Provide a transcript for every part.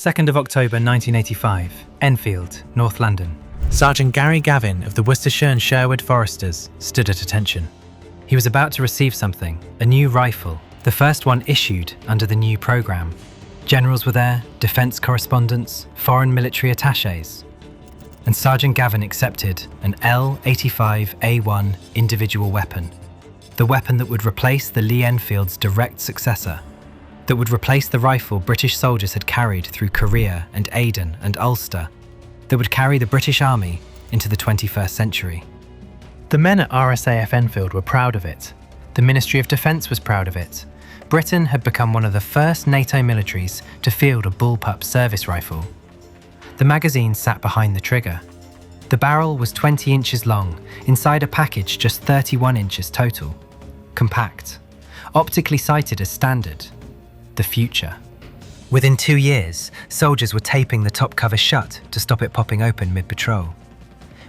2nd of October 1985, Enfield, North London. Sergeant Gary Gavin of the Worcestershire and Sherwood Foresters stood at attention. He was about to receive something, a new rifle, the first one issued under the new programme. Generals were there, defence correspondents, foreign military attachés. And Sergeant Gavin accepted an L85 A1 individual weapon. The weapon that would replace the Lee Enfield's direct successor. That would replace the rifle British soldiers had carried through Korea and Aden and Ulster. That would carry the British Army into the 21st century. The men at RSAF Enfield were proud of it. The Ministry of Defence was proud of it. Britain had become one of the first NATO militaries to field a Bullpup service rifle. The magazine sat behind the trigger. The barrel was 20 inches long, inside a package just 31 inches total. Compact. Optically sighted as standard. The future. Within 2 years, soldiers were taping the top cover shut to stop it popping open mid-patrol.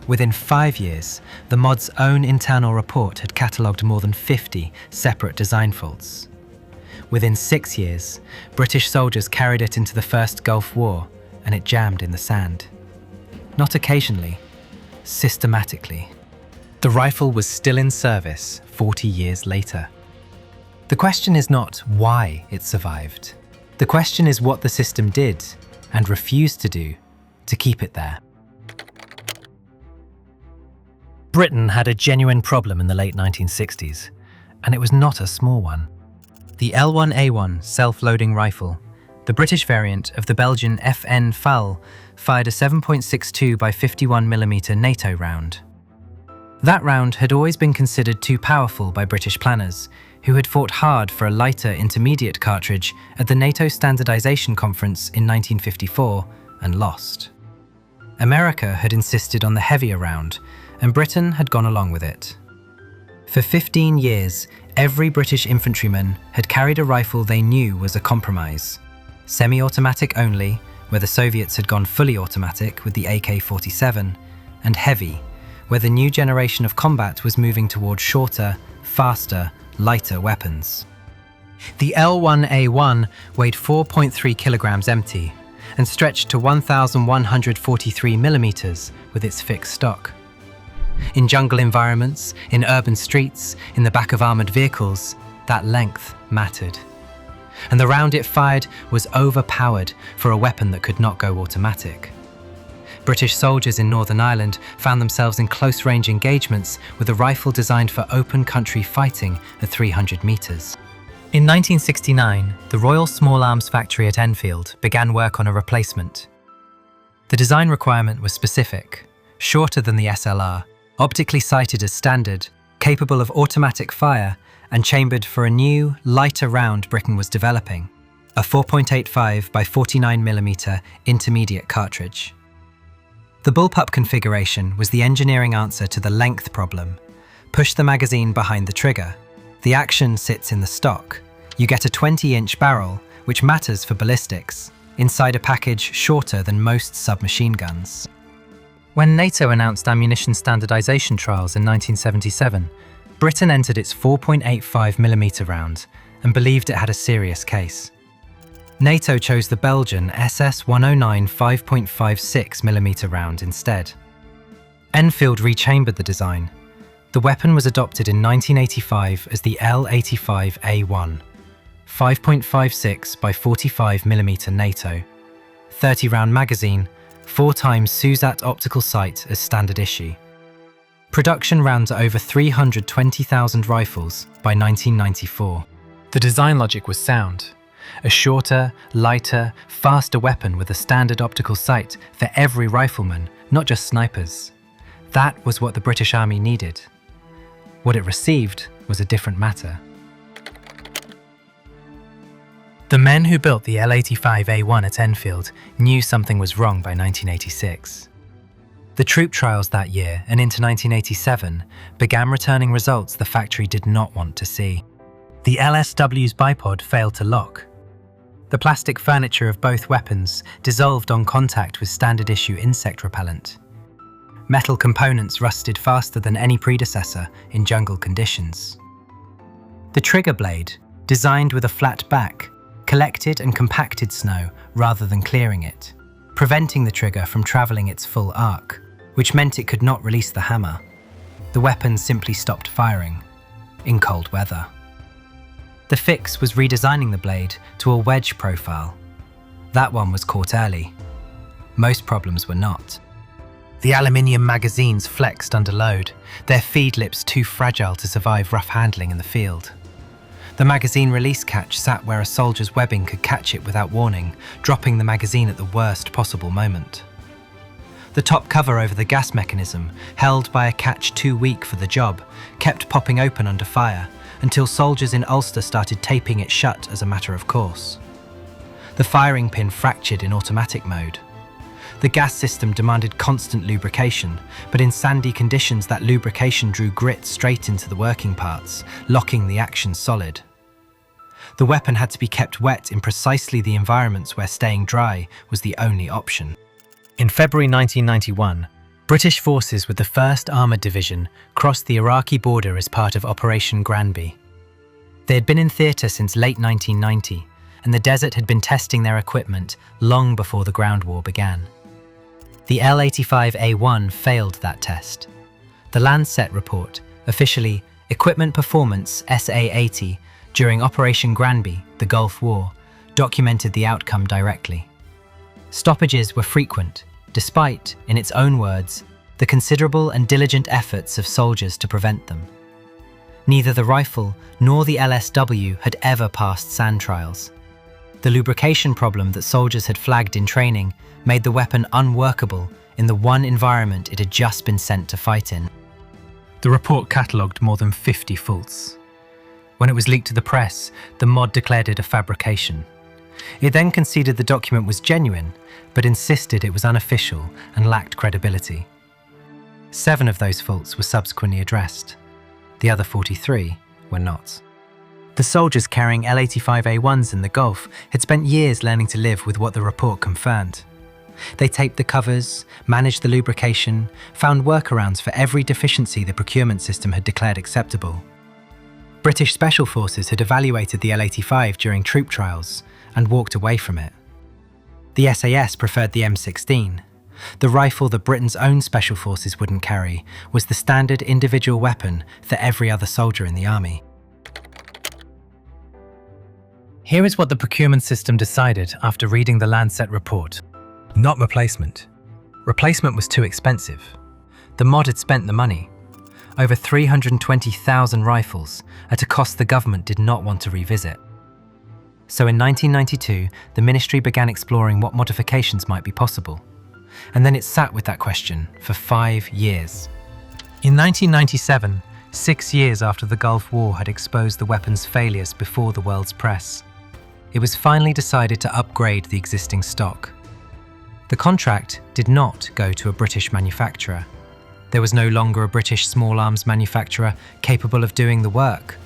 Within 5 years, the mod's own internal report had catalogued more than 50 separate design faults. Within 6 years, British soldiers carried it into the First Gulf War, and it jammed in the sand. Not occasionally, systematically. The rifle was still in service 40 years later. The question is not why it survived. The question is what the system did, and refused to do, to keep it there. Britain had a genuine problem in the late 1960s, and it was not a small one. The L1A1 self-loading rifle, the British variant of the Belgian FN FAL, fired a 7.62 by 51mm NATO round. That round had always been considered too powerful by British planners, who had fought hard for a lighter intermediate cartridge at the NATO Standardization Conference in 1954 and lost. America had insisted on the heavier round, and Britain had gone along with it. For 15 years, every British infantryman had carried a rifle they knew was a compromise. Semi-automatic only, where the Soviets had gone fully automatic with the AK-47, and heavy, where the new generation of combat was moving towards shorter, faster, lighter weapons. The L1A1 weighed 4.3 kilograms empty and stretched to 1,143 millimeters with its fixed stock. In jungle environments, in urban streets, in the back of armored vehicles, that length mattered. And the round it fired was overpowered for a weapon that could not go automatic. British soldiers in Northern Ireland found themselves in close-range engagements with a rifle designed for open country fighting at 300 meters. In 1969, the Royal Small Arms Factory at Enfield began work on a replacement. The design requirement was specific, shorter than the SLR, optically sighted as standard, capable of automatic fire, and chambered for a new, lighter round Britain was developing, a 4.85 by 49mm intermediate cartridge. The Bullpup configuration was the engineering answer to the length problem. Push the magazine behind the trigger. The action sits in the stock. You get a 20-inch barrel, which matters for ballistics, inside a package shorter than most submachine guns. When NATO announced ammunition standardization trials in 1977, Britain entered its 4.85mm round and believed it had a serious case. NATO chose the Belgian SS109 5.56mm round instead. Enfield rechambered the design. The weapon was adopted in 1985 as the L85 A1, 5.56 by 45mm NATO, 30-round magazine, 4 times SUSAT optical sight as standard issue. Production ran to over 320,000 rifles by 1994. The design logic was sound. A shorter, lighter, faster weapon with a standard optical sight for every rifleman, not just snipers. That was what the British Army needed. What it received was a different matter. The men who built the L85 A1 at Enfield knew something was wrong by 1986. The troop trials that year and into 1987 began returning results the factory did not want to see. The LSW's bipod failed to lock. The plastic furniture of both weapons dissolved on contact with standard issue insect repellent. Metal components rusted faster than any predecessor in jungle conditions. The trigger blade, designed with a flat back, collected and compacted snow rather than clearing it, preventing the trigger from travelling its full arc, which meant it could not release the hammer. The weapon simply stopped firing, in cold weather. The fix was redesigning the blade to a wedge profile. That one was caught early. Most problems were not. The aluminium magazines flexed under load, their feed lips too fragile to survive rough handling in the field. The magazine release catch sat where a soldier's webbing could catch it without warning, dropping the magazine at the worst possible moment. The top cover over the gas mechanism, held by a catch too weak for the job, kept popping open under fire until soldiers in Ulster started taping it shut as a matter of course. The firing pin fractured in automatic mode. The gas system demanded constant lubrication, but in sandy conditions that lubrication drew grit straight into the working parts, locking the action solid. The weapon had to be kept wet in precisely the environments where staying dry was the only option. In February 1991, British forces with the 1st Armoured Division crossed the Iraqi border as part of Operation Granby. They had been in theatre since late 1990, and the desert had been testing their equipment long before the ground war began. The L85 A1 failed that test. The LANDSET report, officially Equipment Performance SA80, during Operation Granby, the Gulf War, documented the outcome directly. Stoppages were frequent, despite, in its own words, the considerable and diligent efforts of soldiers to prevent them. Neither the rifle nor the LSW had ever passed sand trials. The lubrication problem that soldiers had flagged in training made the weapon unworkable in the one environment it had just been sent to fight in. The report catalogued more than 50 faults. When it was leaked to the press, the mod declared it a fabrication. It then conceded the document was genuine, but insisted it was unofficial and lacked credibility. 7 of those faults were subsequently addressed. The other 43 were not. The soldiers carrying L85 A1s in the Gulf had spent years learning to live with what the report confirmed. They taped the covers, managed the lubrication, found workarounds for every deficiency the procurement system had declared acceptable. British Special Forces had evaluated the L85 during troop trials and walked away from it. The SAS preferred the M16. The rifle that Britain's own Special Forces wouldn't carry was the standard individual weapon for every other soldier in the army. Here is what the procurement system decided after reading the LANDSET report. Not replacement. Replacement was too expensive. The mod had spent the money. Over 320,000 rifles at a cost the government did not want to revisit. So in 1992, the ministry began exploring what modifications might be possible. And then it sat with that question for 5 years. In 1997, 6 years after the Gulf War had exposed the weapon's failures before the world's press, it was finally decided to upgrade the existing stock. The contract did not go to a British manufacturer. There was no longer a British small arms manufacturer capable of doing the work.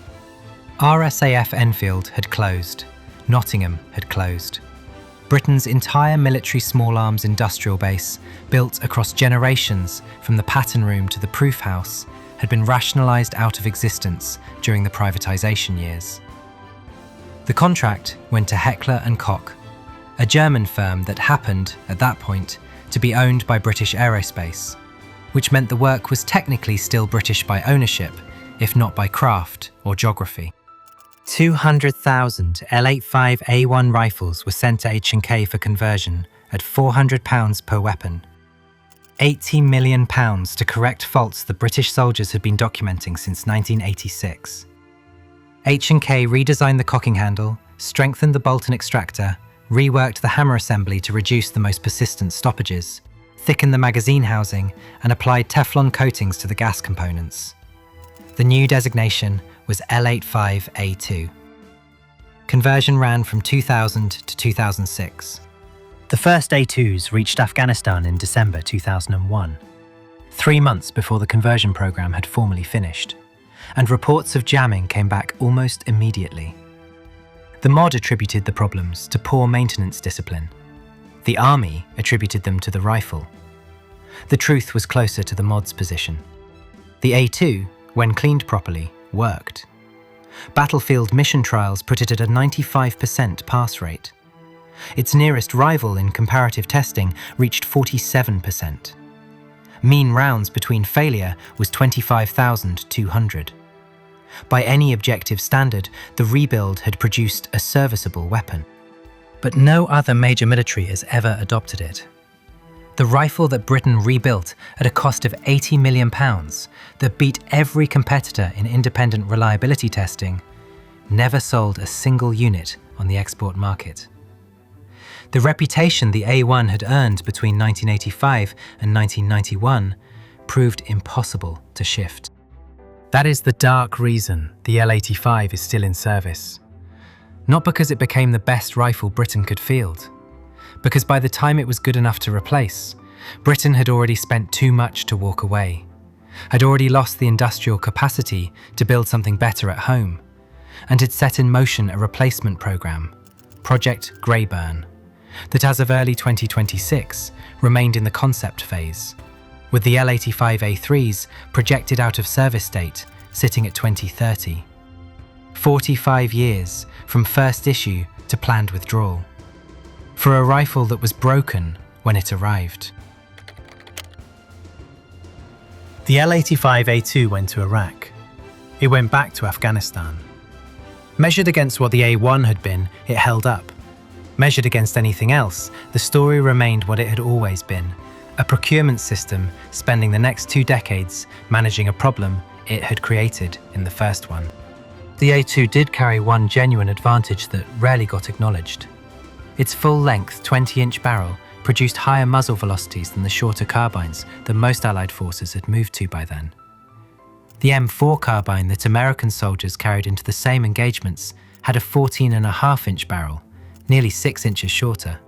RSAF Enfield had closed. Nottingham had closed. Britain's entire military small arms industrial base, built across generations from the pattern room to the proof house, had been rationalised out of existence during the privatisation years. The contract went to Heckler & Koch, a German firm that happened, at that point, to be owned by British Aerospace, which meant the work was technically still British by ownership, if not by craft or geography. 200,000 L85 A1 rifles were sent to H&K for conversion at £400 per weapon. £80 million to correct faults the British soldiers had been documenting since 1986. H&K redesigned the cocking handle, strengthened the bolt and extractor, reworked the hammer assembly to reduce the most persistent stoppages, thickened the magazine housing, and applied Teflon coatings to the gas components. The new designation was L85A2. Conversion ran from 2000 to 2006. The first A2s reached Afghanistan in December 2001, 3 months before the conversion program had formally finished, and reports of jamming came back almost immediately. The mod attributed the problems to poor maintenance discipline. The army attributed them to the rifle. The truth was closer to the mod's position. The A2, when cleaned properly, worked. Battlefield mission trials put it at a 95% pass rate. Its nearest rival in comparative testing reached 47%. Mean rounds between failure was 25,200. By any objective standard, the rebuild had produced a serviceable weapon. But no other major military has ever adopted it. The rifle that Britain rebuilt at a cost of £80 million, that beat every competitor in independent reliability testing, never sold a single unit on the export market. The reputation the A1 had earned between 1985 and 1991 proved impossible to shift. That is the dark reason the L85 is still in service. Not because it became the best rifle Britain could field, because by the time it was good enough to replace, Britain had already spent too much to walk away, had already lost the industrial capacity to build something better at home, and had set in motion a replacement programme, Project Greyburn, that as of early 2026 remained in the concept phase, with the L85 A3s projected out of service date sitting at 2030. 45 years from first issue to planned withdrawal, for a rifle that was broken when it arrived. The L85 A2 went to Iraq. It went back to Afghanistan. Measured against what the A1 had been, it held up. Measured against anything else, the story remained what it had always been, a procurement system spending the next 2 decades managing a problem it had created in the first one. The A2 did carry one genuine advantage that rarely got acknowledged. Its full-length 20-inch barrel produced higher muzzle velocities than the shorter carbines that most Allied forces had moved to by then. The M4 carbine that American soldiers carried into the same engagements had a 14.5-inch barrel, nearly 6 inches shorter.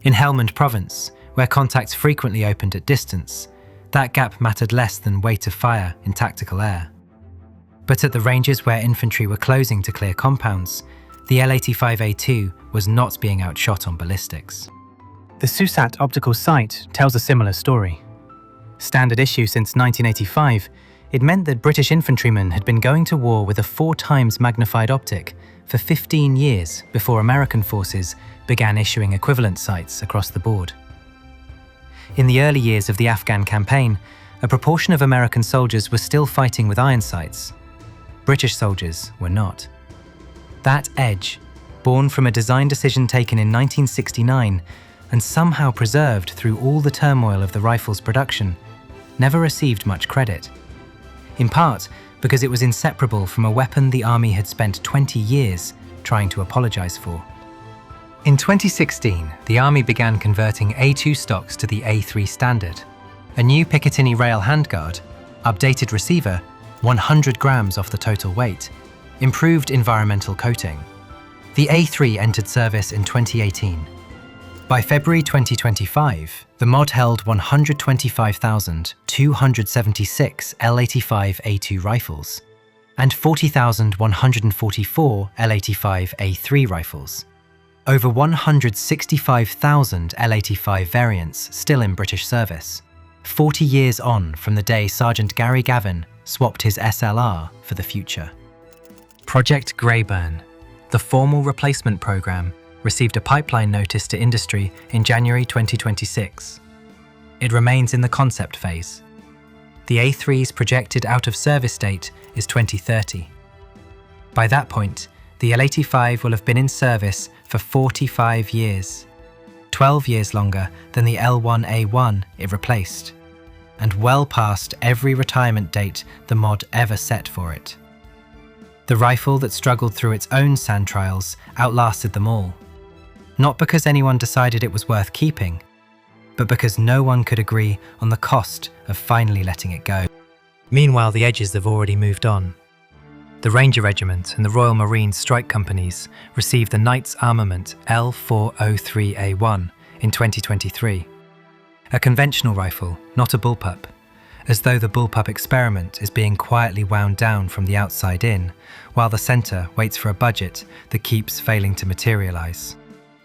In Helmand Province, where contacts frequently opened at distance, that gap mattered less than weight of fire in tactical air. But at the ranges where infantry were closing to clear compounds, the L85 A2 was not being outshot on ballistics. The SUSAT optical sight tells a similar story. Standard issue since 1985, it meant that British infantrymen had been going to war with a 4 times magnified optic for 15 years before American forces began issuing equivalent sights across the board. In the early years of the Afghan campaign, a proportion of American soldiers were still fighting with iron sights. British soldiers were not. That edge, born from a design decision taken in 1969 and somehow preserved through all the turmoil of the rifle's production, never received much credit. In part because it was inseparable from a weapon the Army had spent 20 years trying to apologise for. In 2016, the Army began converting A2 stocks to the A3 standard. A new Picatinny rail handguard, updated receiver, 100 grams off the total weight, improved environmental coating. The A3 entered service in 2018. By February 2025, the mod held 125,276 L85 A2 rifles and 40,144 L85 A3 rifles. Over 165,000 L85 variants still in British service, 40 years on from the day Sergeant Gary Gavin swapped his SLR for the future. Project Greyburn, the formal replacement programme, received a pipeline notice to industry in January 2026. It remains in the concept phase. The A3's projected out-of-service date is 2030. By that point, the L85 will have been in service for 45 years, 12 years longer than the L1A1 it replaced, and well past every retirement date the mod ever set for it. The rifle that struggled through its own sand trials outlasted them all, not because anyone decided it was worth keeping, but because no one could agree on the cost of finally letting it go. Meanwhile, the edges have already moved on. The Ranger Regiment and the Royal Marines Strike Companies received the Knights Armament L403A1 in 2023. A conventional rifle, not a bullpup, as though the bullpup experiment is being quietly wound down from the outside in, while the centre waits for a budget that keeps failing to materialise.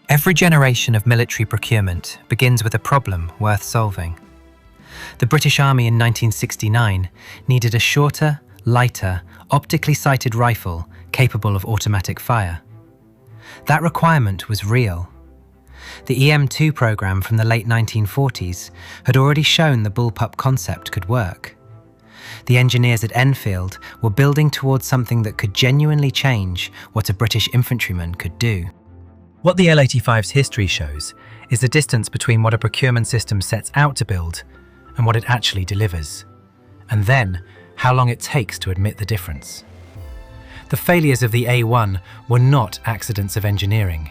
Every generation of military procurement begins with a problem worth solving. The British Army in 1969 needed a shorter, lighter, optically sighted rifle capable of automatic fire. That requirement was real. The EM2 program from the late 1940s had already shown the Bullpup concept could work. The engineers at Enfield were building towards something that could genuinely change what a British infantryman could do. What the L85's history shows is the distance between what a procurement system sets out to build and what it actually delivers, and then how long it takes to admit the difference. The failures of the A1 were not accidents of engineering.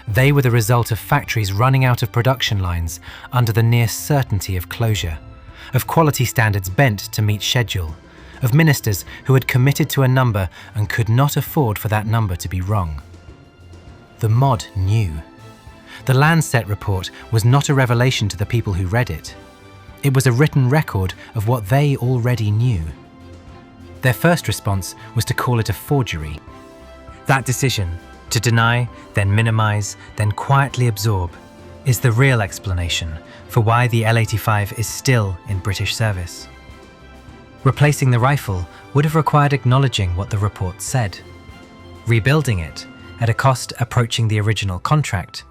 They were the result of factories running out of production lines under the near certainty of closure, of quality standards bent to meet schedule, of ministers who had committed to a number and could not afford for that number to be wrong. The mod knew. The LANDSET report was not a revelation to the people who read it. It was a written record of what they already knew. Their first response was to call it a forgery. That decision, to deny, then minimize, then quietly absorb, is the real explanation for why the L85 is still in British service. Replacing the rifle would have required acknowledging what the report said. Rebuilding it, at a cost approaching the original contract,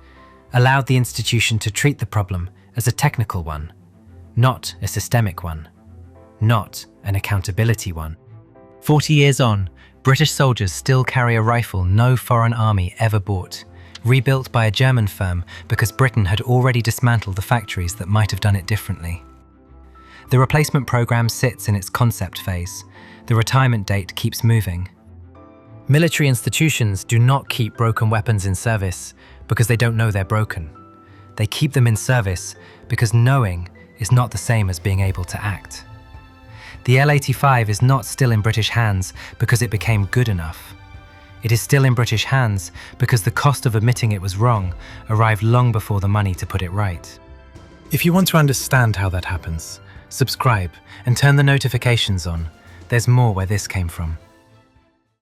allowed the institution to treat the problem as a technical one, not a systemic one, not an accountability one. 40 years on, British soldiers still carry a rifle no foreign army ever bought, rebuilt by a German firm because Britain had already dismantled the factories that might have done it differently. The replacement program sits in its concept phase. The retirement date keeps moving. Military institutions do not keep broken weapons in service because they don't know they're broken. They keep them in service because knowing is not the same as being able to act. The L85 is not still in British hands because it became good enough. It is still in British hands because the cost of admitting it was wrong arrived long before the money to put it right. If you want to understand how that happens, subscribe and turn the notifications on. There's more where this came from.